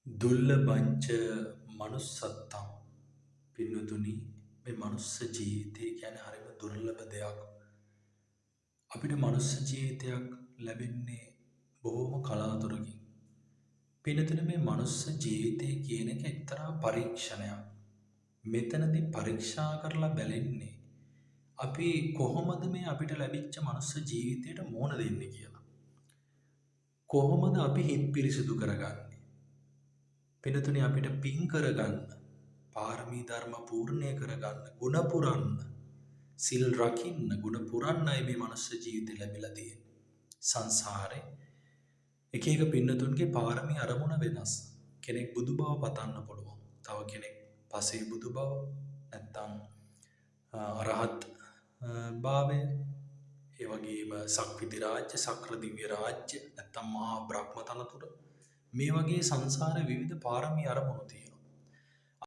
දුර්ලභංච manussත්තං පින්නතුනි මේ මනුස්ස ජීවිතය කියන්නේ හරිම දුර්ලභ දෙයක්. අපිට මනුස්ස ජීවිතයක් ලැබෙන්නේ බොහොම කලාතුරකින්. පින්නතුනි මේ මනුස්ස ජීවිතය කියන එක එක්තරා පරීක්ෂණයක්. මෙතනදී පරීක්ෂා කරලා බැලෙන්නේ අපි කොහොමද මේ අපිට ලැබිච්ච මනුස්ස ජීවිතයට මුහුණ දෙන්නේ කියලා. කොහොමද අපි හිත පිරිසිදු කරගන්නේ? පිනතුනි අපිට පින් කරගන්න, පාරමී ධර්ම පූර්ණය කරගන්න, ගුණ පුරන්න, සිල් රකින්න, ගුණ පුරන්නයි මේ මනුස්ස ජීවිතය ලැබිලා තියෙන්නේ. සංසාරේ එක එක පින්නතුන්ගේ පාරමී අරමුණ වෙනස්. කෙනෙක් බුදු බව පතන්න පුළුවන්. තව කෙනෙක් පසේ බුදු බව, නැත්තම් අරහත් භාවය, ඒ වගේම සක්විති රාජ්‍ය, සක්‍ර දිව්‍ය රාජ්‍ය, නැත්තම් මහා බ්‍රහ්ම තනතුර. මේ වගේ සංසාරේ විවිධ පාරමී අරමුණු තියෙනවා.